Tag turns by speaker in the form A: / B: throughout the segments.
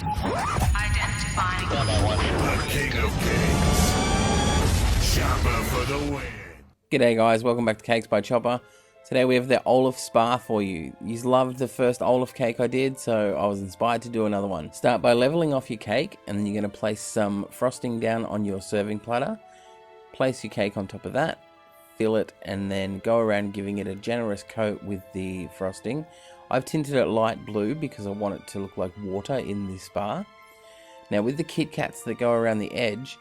A: Identifying
B: The king of cakes. Chopper for the win.
C: G'day guys, welcome back to Cakes by Chopper. Today we have the OLAF Spa for you. You loved the first OLAF cake I did, so I was inspired to do another one. Start by leveling off your cake, and then you're going to place some frosting down on your serving platter. Place your cake on top of that, fill it, and then go around giving it a generous coat with the frosting. I've tinted it light blue because I want it to look like water in the spa. Now with the Kit Kats that go around the edge,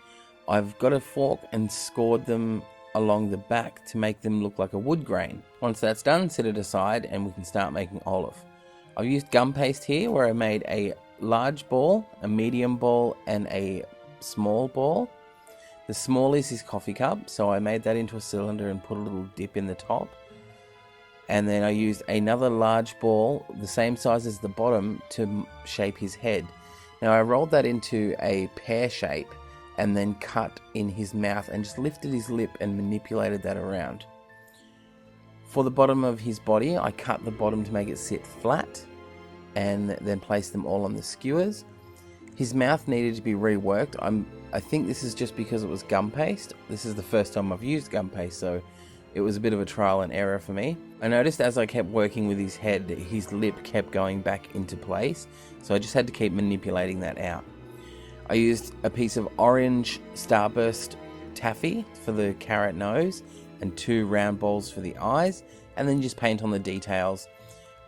C: I've got a fork and scored them along the back to make them look like a wood grain. Once that's done, set it aside and we can start making OLAF. I've used gum paste here where I made a large ball, a medium ball and a small ball. The small is his coffee cup, so I made that into a cylinder and put a little dip in the top. And then I used another large ball, the same size as the bottom, to shape his head. Now I rolled that into a pear shape and then cut in his mouth and just lifted his lip and manipulated that around. For the bottom of his body, I cut the bottom to make it sit flat and then placed them all on the skewers. His mouth needed to be reworked. I think this is just because it was gum paste. This is the first time I've used gum paste, so it was a bit of a trial and error for me. I noticed as I kept working with his head, his lip kept going back into place, so I just had to keep manipulating that out. I used a piece of orange Starburst taffy for the carrot nose and 2 round balls for the eyes, and then just paint on the details.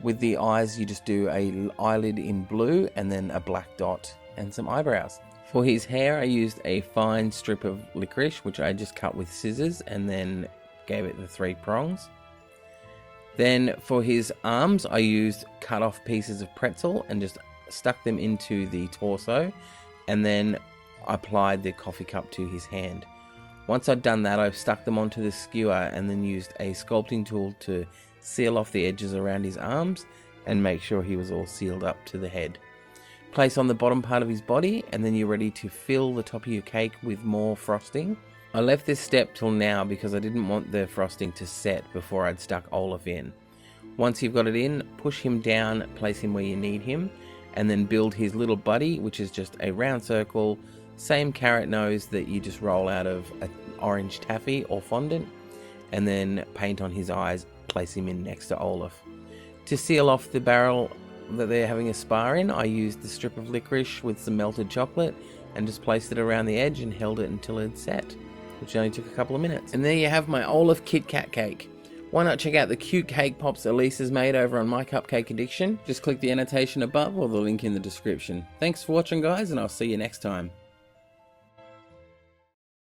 C: With the eyes, you just do an eyelid in blue and then a black dot and some eyebrows. For his hair, I used a fine strip of licorice, which I just cut with scissors and then gave it the 3 prongs. Then for his arms, I used cut off pieces of pretzel and just stuck them into the torso, and then applied the coffee cup to his hand. Once I'd done that, I stuck them onto the skewer and then used a sculpting tool to seal off the edges around his arms and make sure he was all sealed up to the head. Place on the bottom part of his body, and then you're ready to fill the top of your cake with more frosting. I left this step till now because I didn't want the frosting to set before I'd stuck OLAF in. Once you've got it in, push him down, place him where you need him, and then build his little buddy, which is just a round circle, same carrot nose that you just roll out of an orange taffy or fondant, and then paint on his eyes, place him in next to OLAF. To seal off the barrel that they're having a spa in, I used the strip of licorice with some melted chocolate and just placed it around the edge and held it until it had set, which only took a couple of minutes. And there you have my OLAF Kit-Kat Cake. Why not check out the cute cake pops Elise has made over on My Cupcake Addiction? Just click the annotation above or the link in the description. Thanks for watching guys, and I'll see you next time.